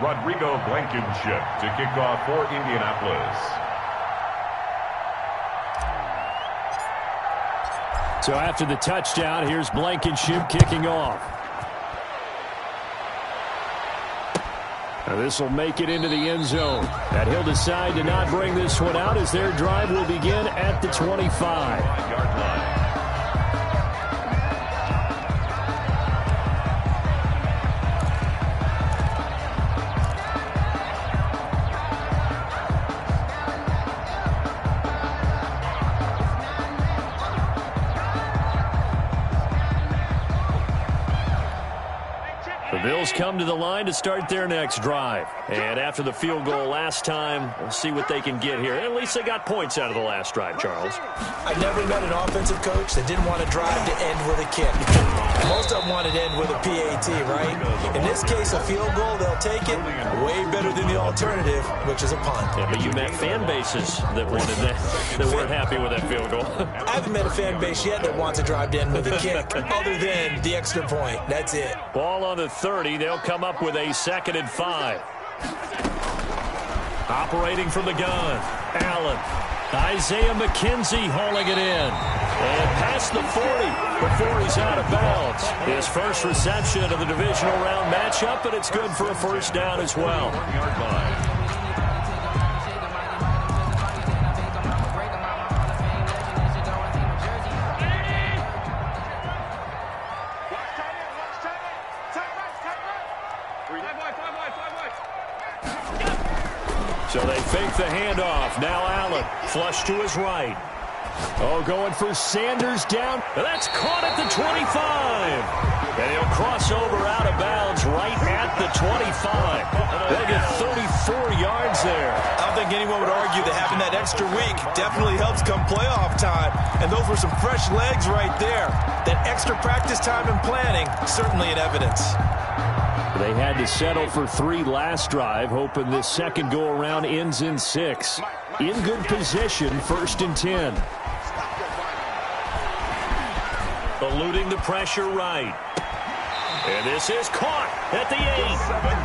Rodrigo Blankenship to kick off for Indianapolis. So after the touchdown, here's Blankenship kicking off. Now this will make it into the end zone. And he'll decide to not bring this one out as their drive will begin at the 25-yard line. The Bills come to the line to start their next drive. And after the field goal last time, we'll see what they can get here. At least they got points out of the last drive, Charles. I've never met an offensive coach that didn't want to drive to end with a kick. Most of them want to end with a PAT, right? In this case, a field goal, they'll take it. Way better than the alternative, which is a punt. Yeah, but you met fan bases that wanted that weren't happy with that field goal. I haven't met a fan base yet that wants to drive to end with a kick, other than the extra point. That's it. Ball on the 30. They'll come up with a 2nd and 5. Operating from the gun, Allen. Isaiah McKenzie hauling it in. And past the 40 before he's out of bounds. His first reception of the divisional round matchup, and it's good for a first down as well. So they fake the handoff. Now Allen, flush to his right. Oh, going for Sanders down. That's caught at the 25. And he'll cross over out of bounds right at the 25. They'll get 34 yards there. I don't think anyone would argue that having that extra week definitely helps come playoff time. And those were some fresh legs right there. That extra practice time and planning, certainly in evidence. They had to settle for 3 last drive, hoping this second go-around ends in 6. In good position, 1st and 10. Eluding the pressure right. And this is caught at the 8.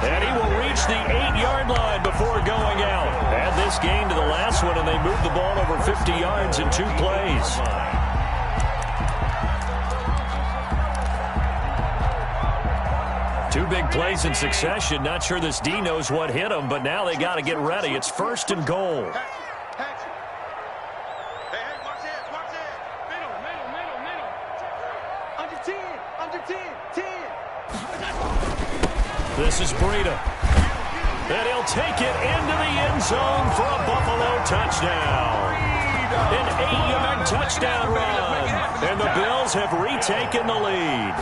And he will reach the 8-yard line before going out. Add this game to the last one, and they moved the ball over 50 yards in 2 plays. Two big plays in succession. Not sure this D knows what hit him, but now they got to get ready. It's 1st and goal. This is Breida. And he'll take it into the end zone for a Buffalo touchdown. An 8-yard touchdown run. And the Bills have retaken the lead.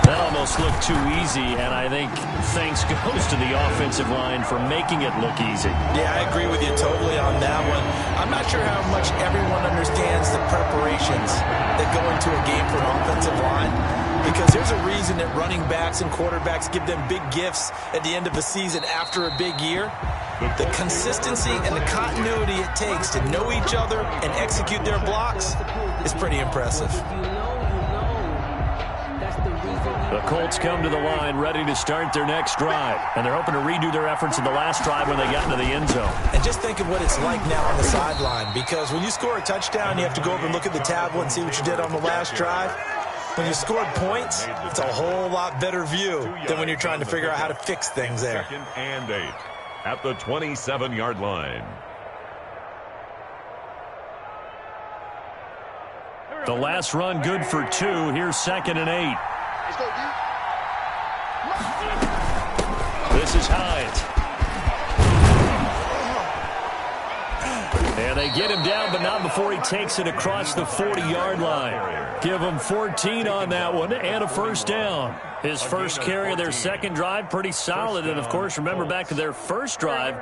That almost looked too easy, and I think thanks goes to the offensive line for making it look easy. Yeah, I agree with you totally on that one. I'm not sure how much everyone understands the preparations that go into a game for an offensive line, because there's a reason that running backs and quarterbacks give them big gifts at the end of the season after a big year. The consistency and the continuity it takes to know each other and execute their blocks is pretty impressive. The Colts come to the line ready to start their next drive. And they're hoping to redo their efforts in the last drive when they got into the end zone. And just think of what it's like now on the sideline. Because when you score a touchdown, you have to go over and look at the tablet and see what you did on the last drive. When you scored points, it's a whole lot better view than when you're trying to figure out how to fix things there. 2nd and 8 at the 27-yard line. The last run good for 2. Here's 2nd and 8. This is Hines. And they get him down, but not before he takes it across the 40-yard line. Give him 14 on that one and a first down. His first carry of their second drive, pretty solid. And, of course, remember back to their first drive,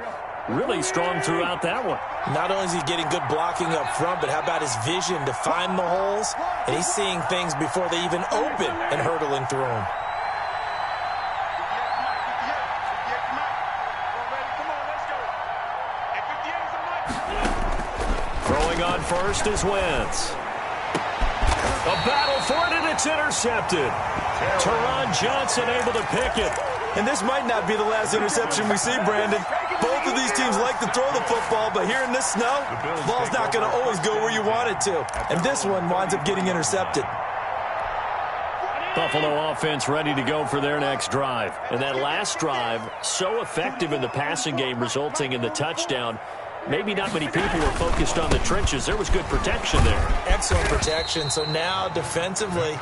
really strong throughout that one. Not only is he getting good blocking up front, but how about his vision to find the holes? And he's seeing things before they even open and hurdling through them. Throwing on first is Wentz. A battle for it, and it's intercepted. Teron Johnson able to pick it. And this might not be the last interception we see, Brandon. Both of these teams like to throw the football, but here in this snow, the ball's not going to always go where you want it to. And this one winds up getting intercepted. Buffalo offense ready to go for their next drive. And that last drive, so effective in the passing game, resulting in the touchdown. Maybe not many people were focused on the trenches. There was good protection there. Excellent protection. So now defensively,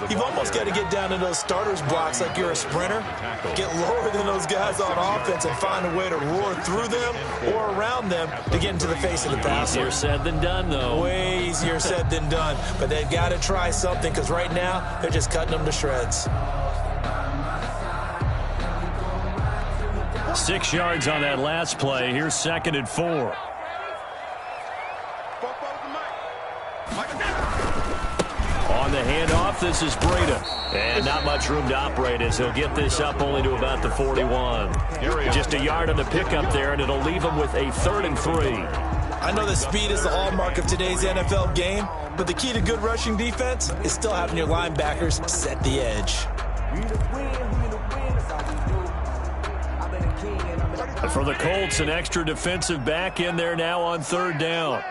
you've almost got to get down to those starters blocks like you're a sprinter. Get lower than those guys on offense and find a way to roar through them or around them to get into the face of the passer. Easier said than done, though. Way easier said than done. But they've got to try something because right now they're just cutting them to shreds. 6 yards on that last play. Here's 2nd and 4. On the handoff, this is Breida. And not much room to operate as he'll get this up only to about the 41. Just a yard on the pickup there, and it'll leave him with a 3rd and 3. I know that speed is the hallmark of today's NFL game, but the key to good rushing defense is still having your linebackers set the edge. For the Colts, an extra defensive back in there now on 3rd down.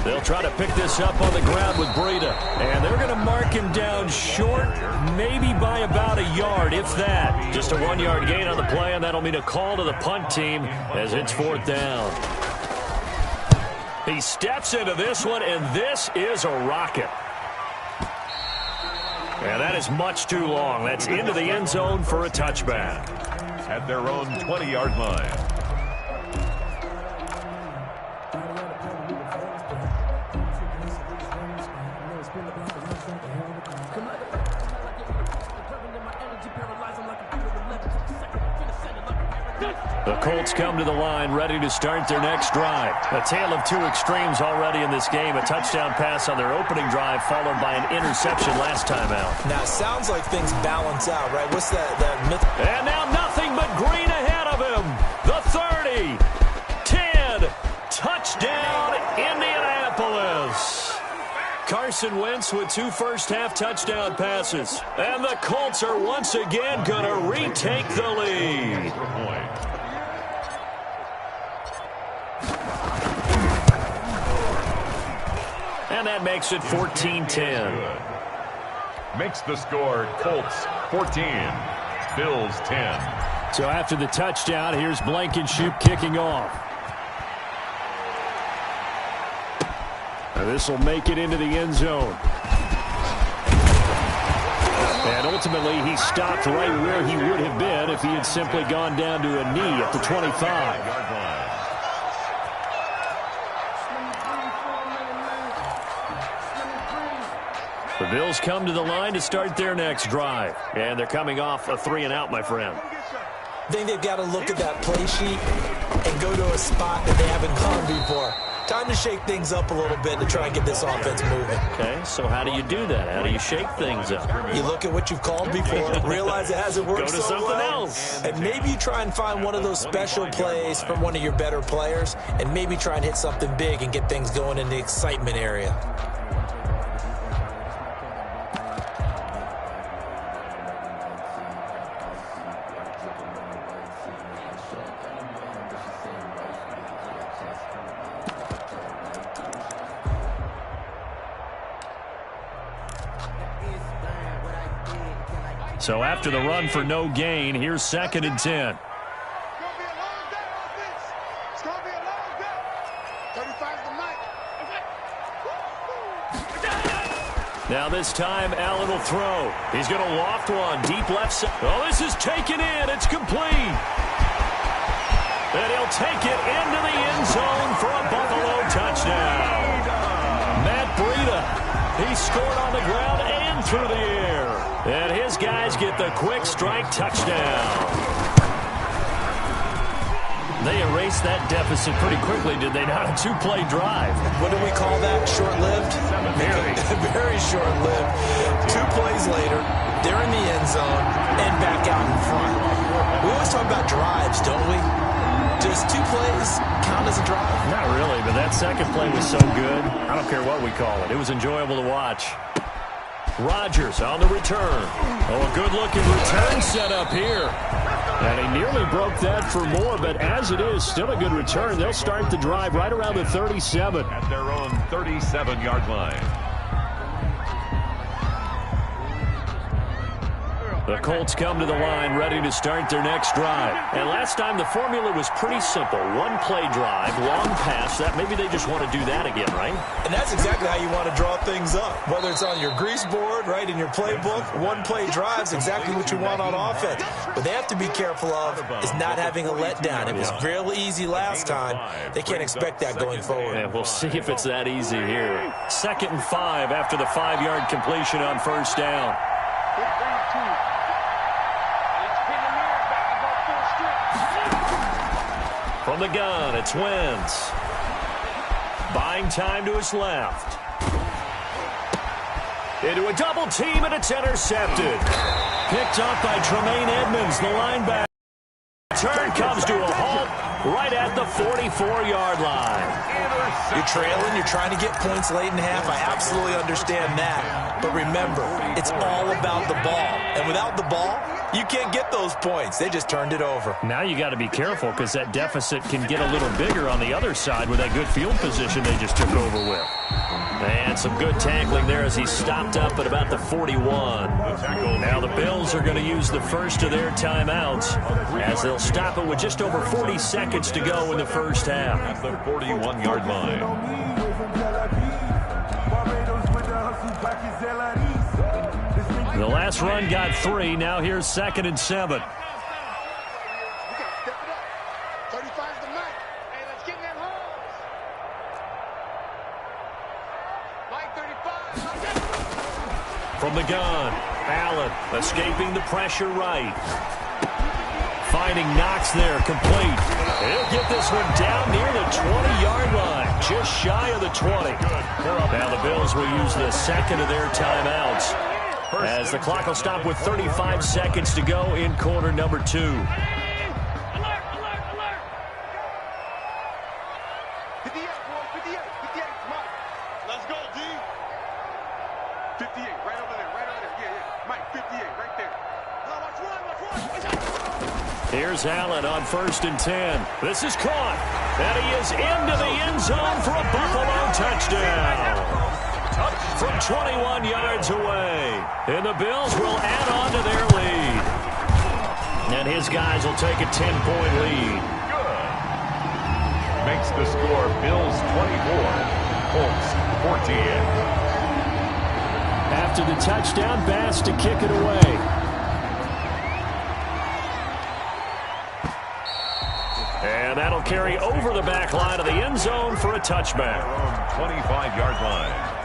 They'll try to pick this up on the ground with Breida. And they're going to mark him down short, maybe by about a yard, if that. Just a 1-yard gain on the play, and that'll mean a call to the punt team as it's 4th down. He steps into this one, and this is a rocket. And that is much too long. That's into the end zone for a touchback. At their own 20-yard line. The Colts come to the line ready to start their next drive. A tale of two extremes already in this game. A touchdown pass on their opening drive followed by an interception last time out. Now, it sounds like things balance out, right? What's that myth? And now nothing but green ahead of him. The 30, 10, touchdown Indianapolis. Carson Wentz with 2 first-half touchdown passes. And the Colts are once again going to retake the lead. And that makes it 14-10. Makes the score Colts 14, Bills 10. So after the touchdown, here's Blankenship kicking off. Now this will make it into the end zone. And ultimately, he stopped right where he would have been if he had simply gone down to a knee at the 25. The Bills come to the line to start their next drive. And they're coming off a 3-and-out, my friend. I think they've got to look at that play sheet and go to a spot that they haven't gone before. Time to shake things up a little bit to try and get this offense moving. Okay, so how do you do that? How do you shake things up? You look at what you've called before, realize it hasn't worked Go to so something well, else. and maybe you try and find one of those special plays from one of your better players, and maybe try and hit something big and get things going in the excitement area. So after the run for no gain, here's 2nd and 10. Now this time, Allen will throw. He's going to loft one deep left side. Oh, this is taken in. It's complete. And he'll take it into the end zone for a Buffalo touchdown. Matt Breida. He scored on the ground and through the air. And his guys get the quick strike touchdown. They erased that deficit pretty quickly, did they not? A 2-play drive. What do we call that? Short-lived? Very. Very short-lived. 2 plays later, they're in the end zone and back out in front. We always talk about drives, don't we? Does 2 plays count as a drive? Not really, but that second play was so good. I don't care what we call it. It was enjoyable to watch. Rodgers on the return. Oh, a good-looking return set up here. And he nearly broke that for more, but as it is, still a good return. They'll start the drive right around the 37. At their own 37-yard line. The Colts come to the line ready to start their next drive. And last time the formula was pretty simple. 1 play drive, long pass. That maybe they just want to do that again, right? And that's exactly how you want to draw things up. Whether it's on your grease board, right, in your playbook, 1 play drive is exactly what you want on offense. But they have to be careful of is not having a letdown. It was real easy last time. They can't expect that going forward. And we'll see if it's that easy here. 2nd and 5 after the 5-yard completion on first down. From the gun, it's Wentz. Buying time to his left. Into a double team, and it's intercepted. Picked up by Tremaine Edmonds, the linebacker. Turn comes to a halt right at the 44-yard line. You're trailing, you're trying to get points late in half. I absolutely understand that. But remember, it's all about the ball. And without the ball, you can't get those points. They just turned it over. Now you got to be careful because that deficit can get a little bigger on the other side with that good field position they just took over with. And some good tackling there as he stopped up at about the 41. Now the Bills are going to use the first of their timeouts as they'll stop it with just over 40 seconds to go in the first half. At the 41-yard line. The last run got 3. Now here's 2nd and 7. From the gun, Allen escaping the pressure right. Finding Knox there, complete. He'll get this one down near the 20-yard line, just shy of the 20. Now the Bills will use the second of their timeouts as the clock will stop with 35 seconds to go in quarter number 2. Alert, alert, alert. 58, boy, 58, 58, Mike. Let's go, D. 58, right over there, yeah. Mike, 58, right there. Now watch one. Here's Allen on 1st and 10. This is caught, and he is into the end zone for a Buffalo touchdown. From 21 yards away. And the Bills will add on to their lead. And his guys will take a 10-point lead. Good. Makes the score Bills 24, Colts 14. After the touchdown, Bass to kick it away. And that'll carry over the back line of the end zone for a touchback. 25-yard line.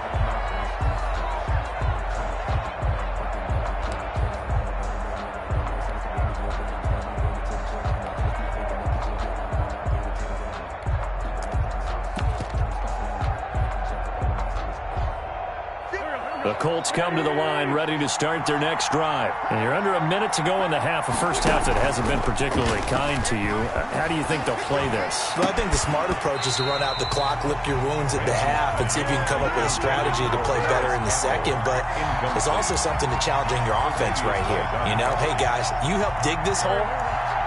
The Colts come to the line ready to start their next drive. And you're under a minute to go in the half, a first half that hasn't been particularly kind to you. How do you think they'll play this? Well, I think the smart approach is to run out the clock, lick your wounds at the half, and see if you can come up with a strategy to play better in the second. But there's also something to challenging your offense right here. You know, hey, guys, you help dig this hole.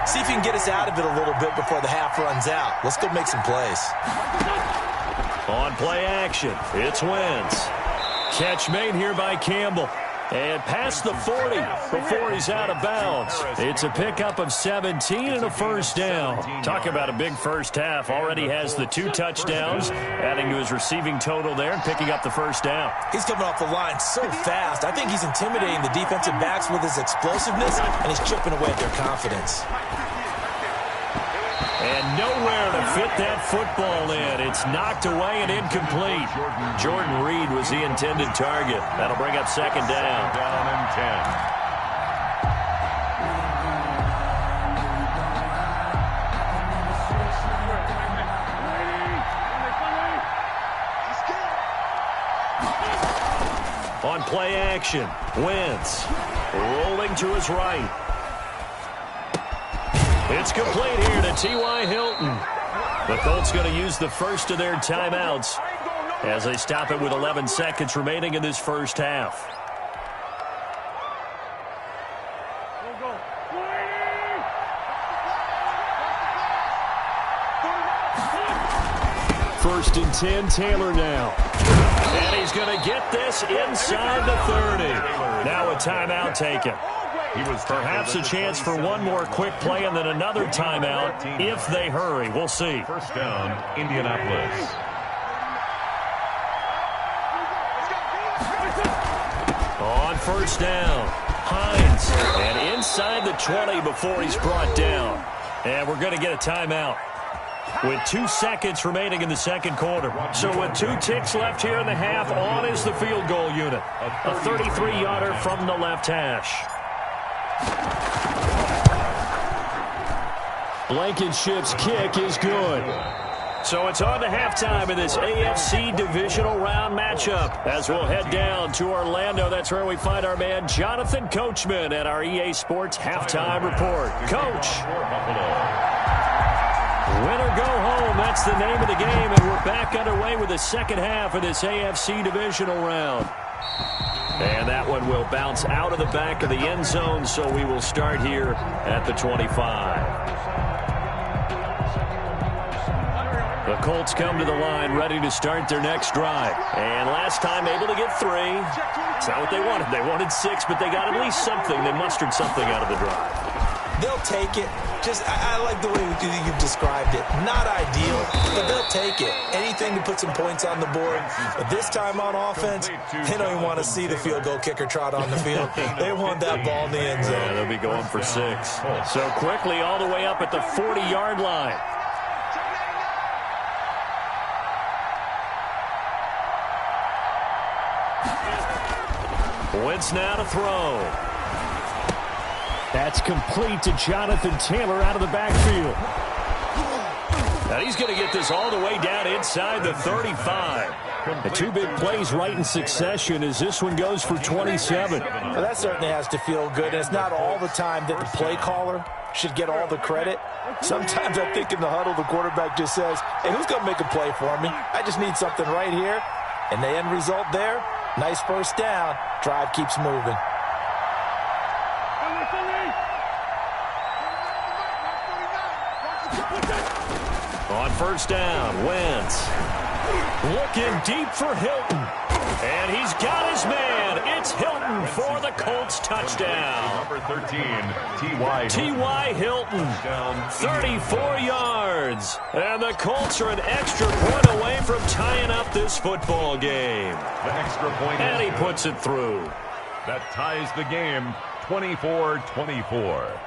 See if you can get us out of it a little bit before the half runs out. Let's go make some plays. On play action, it's Wentz. Catch made here by Campbell. And past the 40 before he's out of bounds. It's a pickup of 17 and a first down. Talk about a big first half. Already has the 2 touchdowns, adding to his receiving total there and picking up the first down. He's coming off the line so fast. I think he's intimidating the defensive backs with his explosiveness, and he's chipping away at their confidence. And nowhere to fit that football in. It's knocked away and incomplete. Jordan Reed was the intended target. That'll bring up second down. Down and 10. On play action, Wentz rolling to his right. It's complete here to T.Y. Hilton. The Colts going to use the first of their timeouts as they stop it with 11 seconds remaining in this first half. First and 10, Taylor now. And he's going to get this inside the 30. Now a timeout taken. Perhaps a chance for one more quick play and then another timeout if they hurry. We'll see. First down, Indianapolis. On first down, Hines. And inside the 20 before he's brought down. And we're going to get a timeout with 2 seconds remaining in the second quarter. So with 2 ticks left here in the half, on is the field goal unit. A 33-yarder from the left hash. Blankenship's kick is good. So it's on to halftime in this AFC divisional round matchup as we'll head down to Orlando. That's where we find our man Jonathan Coachman at our EA Sports Halftime Report. Coach. Win or go home, that's the name of the game, and we're back underway with the second half of this AFC divisional round. And that one will bounce out of the back of the end zone, so we will start here at the 25. The Colts come to the line ready to start their next drive. And last time able to get 3. It's not what they wanted. They wanted 6, but they got at least something. They mustered something out of the drive. They'll take it. I like the way you described it. Not ideal, but they'll take it. Anything to put some points on the board. But this time on offense, they don't even want to see the field goal kicker trot on the field. They want that ball in the end zone. Yeah, they'll be going for 6. So quickly all the way up at the 40-yard line. Wentz now to throw. That's complete to Jonathan Taylor out of the backfield. Now he's going to get this all the way down inside the 35. The 2 big plays right in succession as this one goes for 27. Well, that certainly has to feel good. And it's not all the time that the play caller should get all the credit. Sometimes I think in the huddle the quarterback just says, hey, who's going to make a play for me? I just need something right here. And the end result there, nice first down. Drive keeps moving. On first down, Wentz. Looking deep for Hilton. And he's got his man. It's Hilton for the Colts touchdown. Number 13, T.Y. Hilton. 34 yards. And the Colts are an extra point away from tying up this football game. The extra point. And he puts it through. That ties the game 24-24.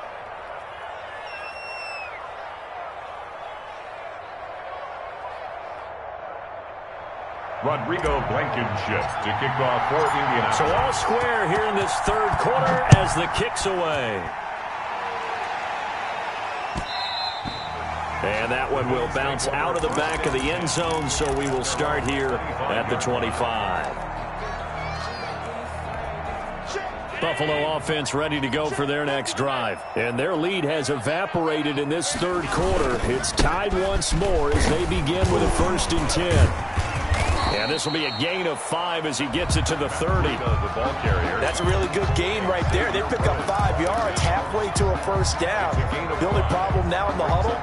Rodrigo Blankenship to kick off for Indianapolis. So all square here in this third quarter as the kick's away. And that one will bounce out of the back of the end zone, so we will start here at the 25. Buffalo offense ready to go for their next drive. And their lead has evaporated in this third quarter. It's tied once more as they begin with a 1st and 10. And this will be a gain of 5 as he gets it to the 30. The ball carrier. That's a really good gain right there. They pick up 5 yards halfway to a first down. The only problem now in the huddle,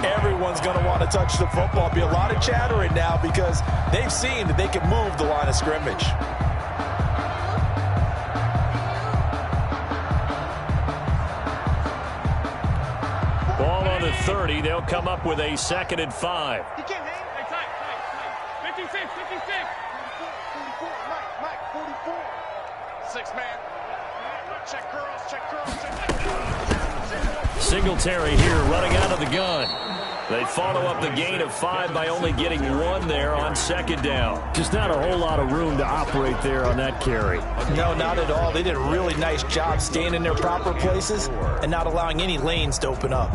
everyone's going to want to touch the football. Be a lot of chattering now because they've seen that they can move the line of scrimmage. Ball on the 30. They'll come up with a 2nd and 5. 6-man. Check girls, check girls, check. Singletary here running out of the gun. They follow up the gain of 5 by only getting 1 there on 2nd down. Just not a whole lot of room to operate there on that carry. No, not at all. They did a really nice job staying in their proper places and not allowing any lanes to open up.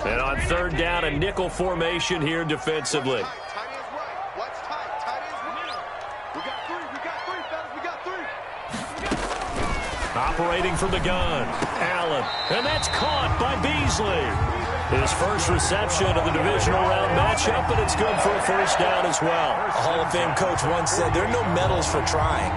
And on 3rd down, a nickel formation here defensively. Tight ends right. Watch tight. Tight ends Operating from the gun, Allen. And that's caught by Beasley. His first reception of the divisional round matchup, and it's good for a first down as well. A Hall of Fame coach once said, there are no medals for trying.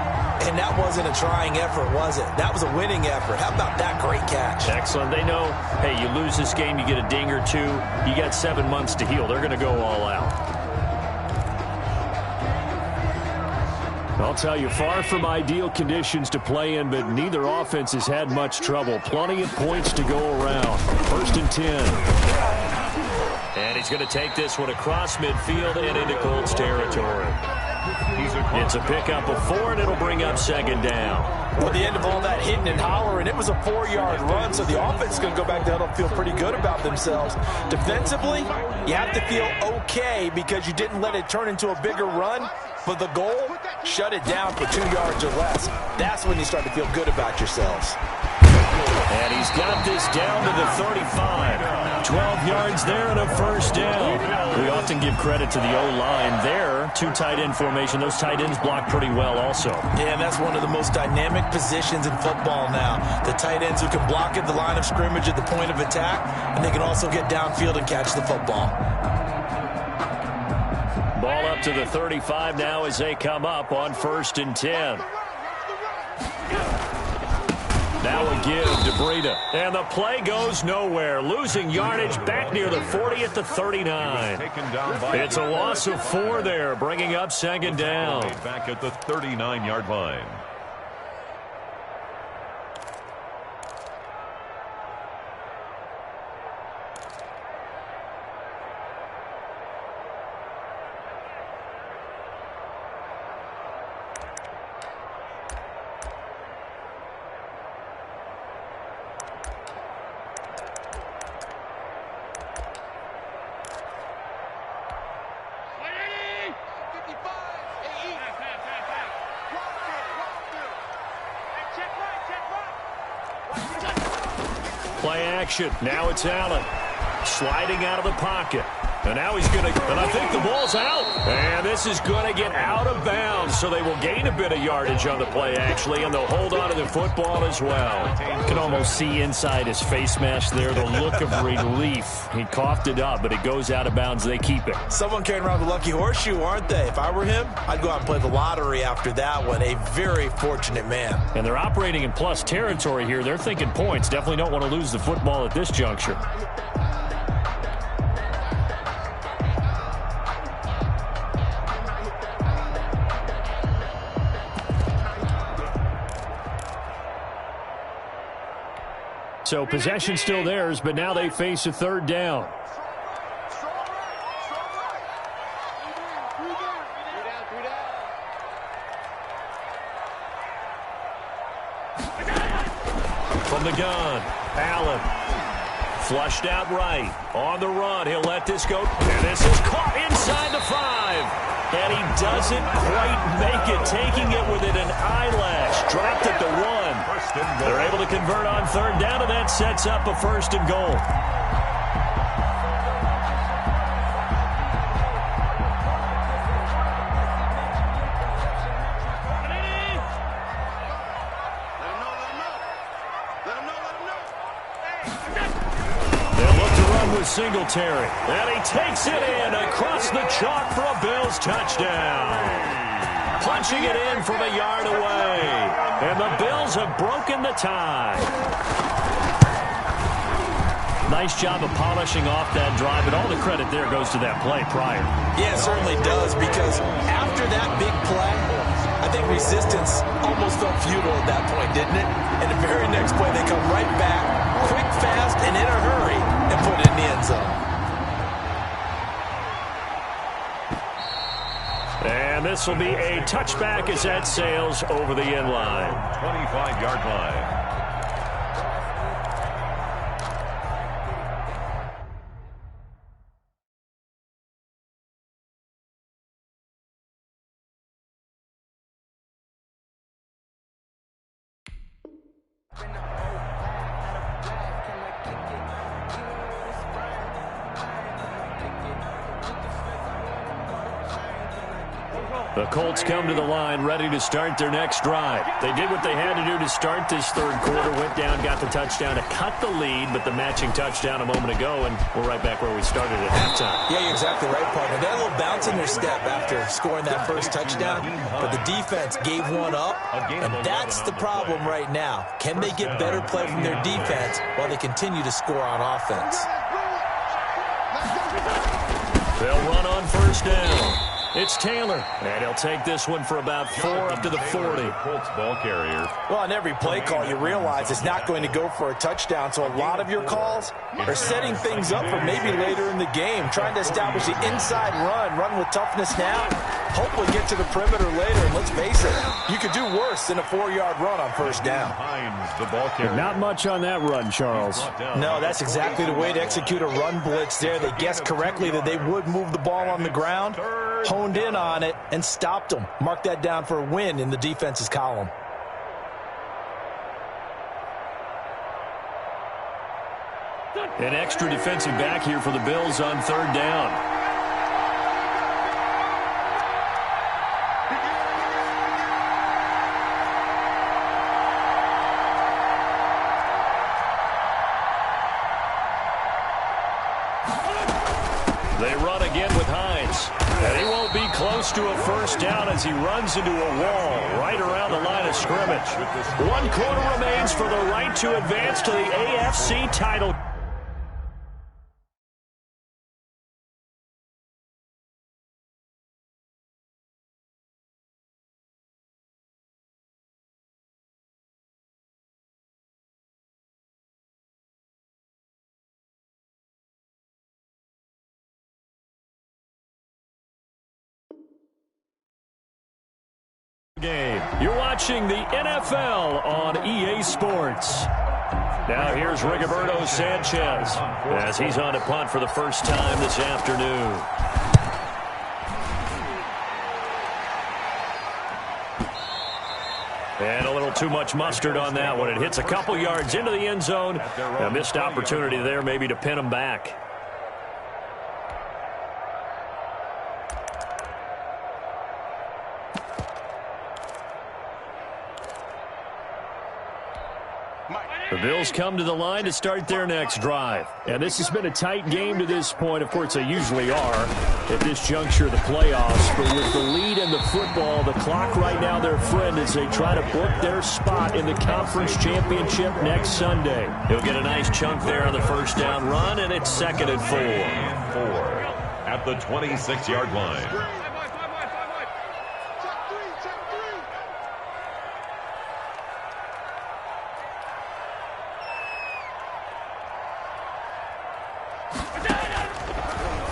And that wasn't a trying effort, was it? That was a winning effort. How about that great catch? Excellent. They know, hey, you lose this game, you get a ding or two. You got 7 months to heal. They're going to go all out. I'll tell you, far from ideal conditions to play in, but neither offense has had much trouble. Plenty of points to go around. 1st and 10. And he's going to take this one across midfield and into Colts territory. It's a pickup of 4, and it'll bring up 2nd down. Well, the end of all that hitting and hollering, it was a 4-yard run, so the offense is going to go back there and feel pretty good about themselves. Defensively, you have to feel okay because you didn't let it turn into a bigger run, but the goal, shut it down for 2 yards or less. That's when you start to feel good about yourselves. And he's got this down to the 35. 12 yards there and a first down. We often give credit to the O-line there. 2 tight end formation. Those tight ends block pretty well also. Yeah, and that's one of the most dynamic positions in football now. The tight ends who can block at the line of scrimmage at the point of attack, and they can also get downfield and catch the football. Ball up to the 35 now as they come up on 1st and 10. Now a give to Breida. And the play goes nowhere. Losing yardage back near the 40 at the 39. It's a loss of 4 there, bringing up 2nd down. Back at the 39-yard line. Play action. Now it's Allen. Sliding out of the pocket. And now he's going to, and I think the ball's out. And this is going to get out of bounds, so they will gain a bit of yardage on the play, actually, and they'll hold on to the football as well. You can almost see inside his face mask there the look of relief. He coughed it up, but it goes out of bounds. They keep it. Someone carrying around the lucky horseshoe, aren't they? If I were him, I'd go out and play the lottery after that one. A very fortunate man. And they're operating in plus territory here. They're thinking points. Definitely don't want to lose the football at this juncture. So possession still theirs, but now they face a 3rd down. From the gun, Allen. Flushed out right. On the run, he'll let this go. And this is caught inside the 5. And he doesn't quite make it, taking it within an eyelash. Dropped at the 1. They're able to convert on 3rd down, and that sets up a 1st and goal. Singletary, and he takes it in across the chalk for a Bills touchdown. Punching it in from a yard away, and the Bills have broken the tie. Nice job of polishing off that drive, and all the credit there goes to that play prior. Yeah, it certainly does, because after that big play, I think resistance almost felt futile at that point, didn't it? And the very next play, they come right back, quick, fast, and in a hurry, and put it in the end zone. And this will be a touchback as that sails over the end line. 25-yard line. The Colts come to the line ready to start their next drive. They did what they had to do to start this third quarter, went down, got the touchdown to cut the lead, but the matching touchdown a moment ago, and we're right back where we started at halftime. Yeah, you're exactly right, partner. They had a little bounce in their step after scoring that first touchdown, but the defense gave one up, and that's the problem right now. Can they get better play from their defense while they continue to score on offense? They'll run on first down. It's Taylor, and he'll take this one for about 4 up to the 40. Colts ball carrier. Well, on every play call, you realize it's not going to go for a touchdown, so a lot of your calls are setting things up for maybe later in the game, trying to establish the inside run with toughness now, hopefully get to the perimeter later, and let's face it, you could do worse than a 4-yard run on first down. The ball carrier. Not much on that run, Charles. No, that's exactly the way to execute a run blitz there. They guessed correctly that they would move the ball on the ground, honed in on it, and stopped them. Mark that down for a win in the defense's column. An extra defensive back here for the Bills on third down. They run again with Hines. And he won't be close to a first down as he runs into a wall right around the line of scrimmage. 1 quarter remains for the right to advance to the AFC title. Game. You're watching the NFL on EA Sports. Now here's Rigoberto Sanchez as he's on to punt for the first time this afternoon. And a little too much mustard on that one. It hits a couple yards into the end zone. A missed opportunity there maybe to pin him back. The Bills come to the line to start their next drive. And this has been a tight game to this point. Of course, they usually are at this juncture of the playoffs. But with the lead in the football, the clock right now their friend as they try to book their spot in the conference championship next Sunday. He'll get a nice chunk there on the first down run, and it's 2nd and 4. At the 26-yard line.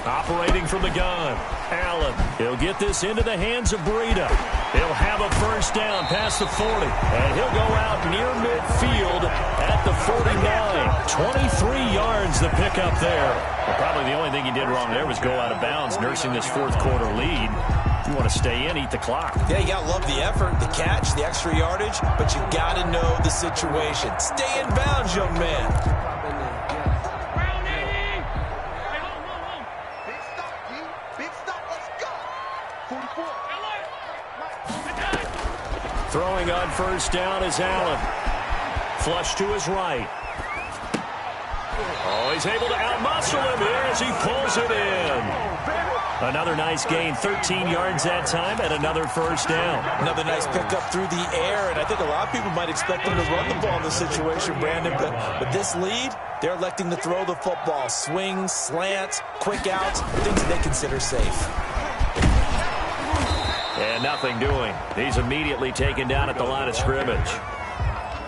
Operating from the gun, Allen. He'll get this into the hands of Breida. He'll have a first down past the 40. And he'll go out near midfield at the 49. 23 yards the pickup there. Well, probably the only thing he did wrong there was go out of bounds, nursing this fourth quarter lead. You want to stay in, eat the clock. Yeah, you got to love the effort, the catch, the extra yardage, but you got to know the situation. Stay in bounds, young man. Throwing on first down is Allen. Flush to his right. Oh, he's able to outmuscle him here as he pulls it in. Another nice gain, 13 yards that time, and another first down. Another nice pickup through the air, and I think a lot of people might expect them to run the ball in this situation, Brandon, but with this lead, they're electing to throw the football. Swings, slants, quick outs, things that they consider safe. And nothing doing. He's immediately taken down at the line of scrimmage.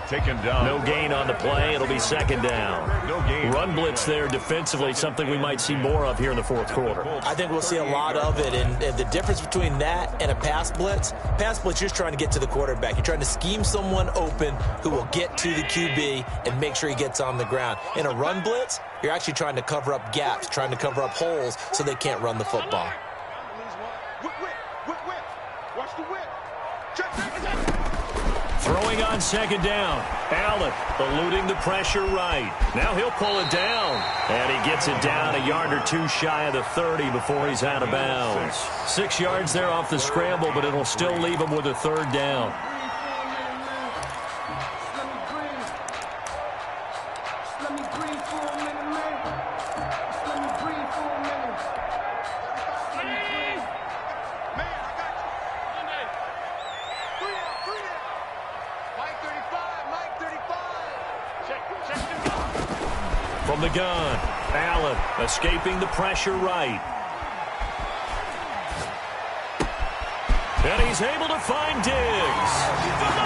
Taken down. No gain on the play. It'll be 2nd down. No gain. Run blitz there defensively, something we might see more of here in the fourth quarter. I think we'll see a lot of it, and the difference between that and a pass blitz, you're just trying to get to the quarterback. You're trying to scheme someone open who will get to the QB and make sure he gets on the ground. In a run blitz, you're actually trying to cover up gaps, trying to cover up holes so they can't run the football. Throwing on second down. Allen eluding the pressure right. Now he'll pull it down. And he gets it down a yard or two shy of the 30 before he's out of bounds. 6 yards there off the scramble, but it'll still leave him with a third down. From the gun, Allen escaping the pressure right. And he's able to find Diggs.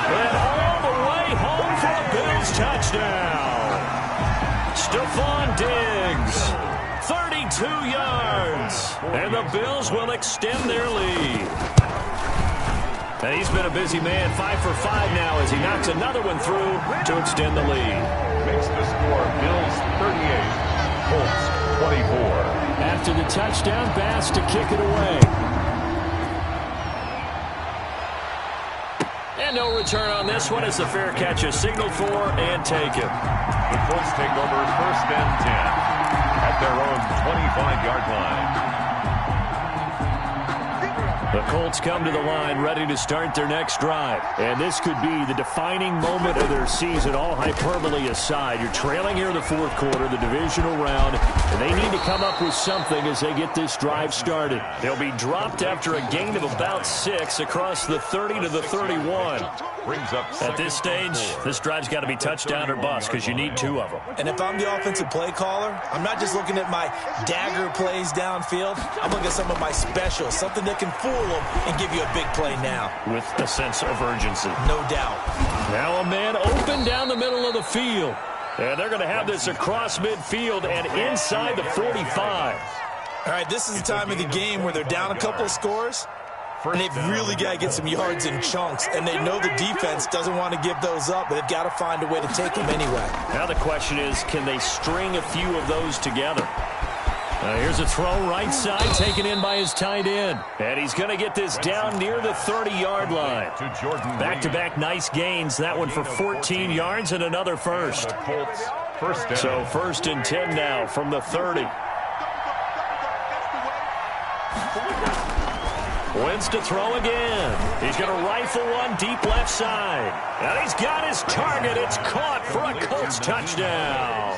And all the way home for a Bills touchdown. Stephon Diggs, 32 yards. And the Bills will extend their lead. And he's been a busy man, 5 for 5 now as he knocks another one through to extend the lead. Makes the score Bills 38, Colts 24. After the touchdown, Bass to kick it away. And no return on this one as the fair catch is signaled for and taken. The Colts take over 1st and 10 at their own 25-yard line. The Colts come to the line ready to start their next drive. And this could be the defining moment of their season, all hyperbole aside. You're trailing here in the 4th quarter, the divisional round, and they need to come up with something as they get this drive started. They'll be dropped after a gain of about 6 across the 30 to the 31. Brings up at this stage, this drive's got to be touchdown or bust because you need 2 of them. And if I'm the offensive play caller, I'm not just looking at my dagger plays downfield. I'm looking at some of my specials, something that can fool them and give you a big play now. With a sense of urgency. No doubt. Now a man open down the middle of the field. And they're going to have this across midfield and inside the 45. All right, this is the time of the game where they're down a couple of scores. And they've really got to get some yards in chunks. And they know the defense doesn't want to give those up, but they've got to find a way to take them anyway. Now the question is, can they string a few of those together? Here's a throw right side taken in by his tight end. And he's going to get this down near the 30-yard line. Back-to-back nice gains. That one for 14 yards and another first. So 1st and 10 now from the 30. Wins to throw again. He's going to rifle one deep left side. And he's got his target. It's caught for a Colts touchdown.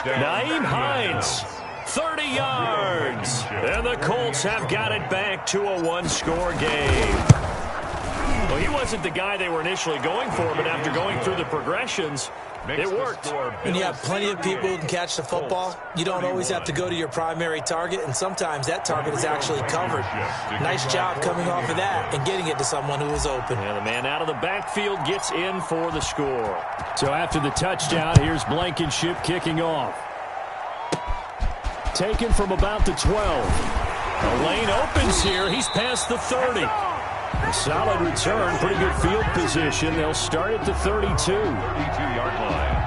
Nyheim Hines, 30 yards. And the Colts have got it back to a 1-score game. Well, he wasn't the guy they were initially going for, but after going through the progressions, it worked. When you have plenty of people who can catch the football, you don't always have to go to your primary target, and sometimes that target is actually covered. Nice job coming off of that and getting it to someone who was open. And the man out of the backfield gets in for the score. So after the touchdown, here's Blankenship kicking off. Taken from about the 12. The lane opens here. He's past the 30. A solid return, pretty good field position. They'll start at the 32. 32-yard line.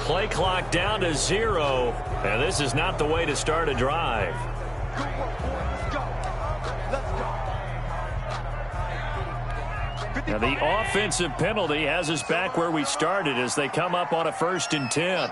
Play clock down to 0, and this is not the way to start a drive. Now the offensive penalty has us back where we started as they come up on a 1st and 10.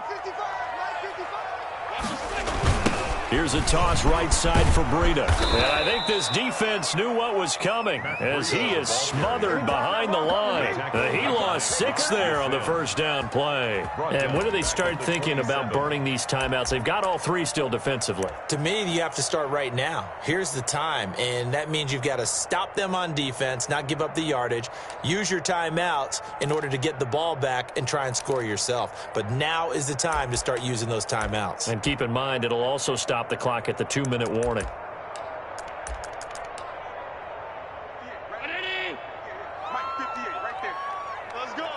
Here's a toss right side for Breida. And I think this defense knew what was coming as he is smothered behind the line. He lost 6 there on the 1st down play. And when do they start thinking about burning these timeouts? They've got all 3 still defensively. To me, you have to start right now. Here's the time, and that means you've got to stop them on defense, not give up the yardage, use your timeouts in order to get the ball back and try and score yourself. But now is the time to start using those timeouts. And keep in mind, it'll also stop stop the clock at the 2-minute warning. Mike, 58, right there. Let's go.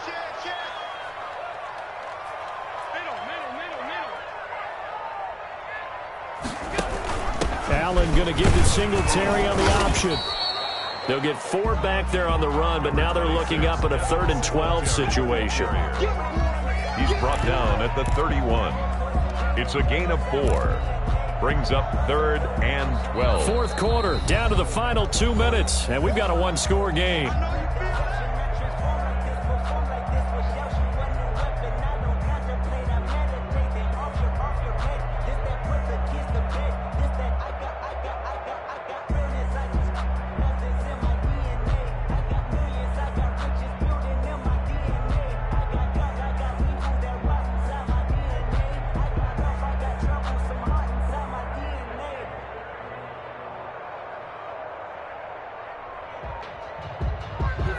Check. Middle. Allen going to give to Singletary on the option. They'll get 4 back there on the run, but now they're looking up at a 3rd and 12 situation. He's brought down at the 31. It's a gain of 4. Brings up 3rd and 12. Fourth quarter, down to the final 2 minutes, and we've got a one-score game.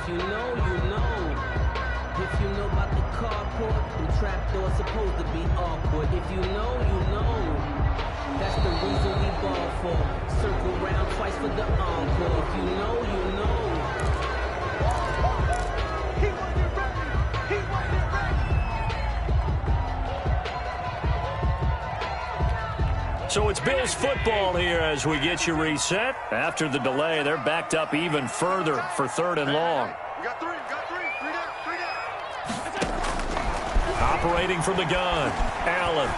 You know, you know. If you know about the carport, the trapdoor's supposed to be awkward. If you know, you know. That's the reason we ball for. Circle round twice for the encore. If you know, you know. He wasn't ready. He wasn't ready. So it's Bills football here as we get you reset. After the delay, they're backed up even further for 3rd and long. We got 3 down. Operating from the gun, Allen.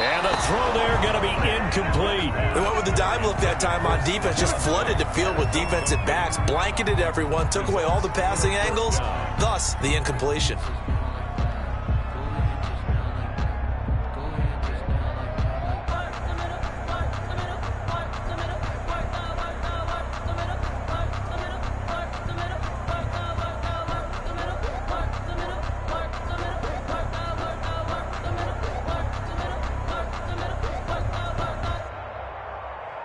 And the throw there going to be incomplete. They went with the dime look that time on defense, just flooded the field with defensive backs, blanketed everyone, took away all the passing angles, thus the incompletion.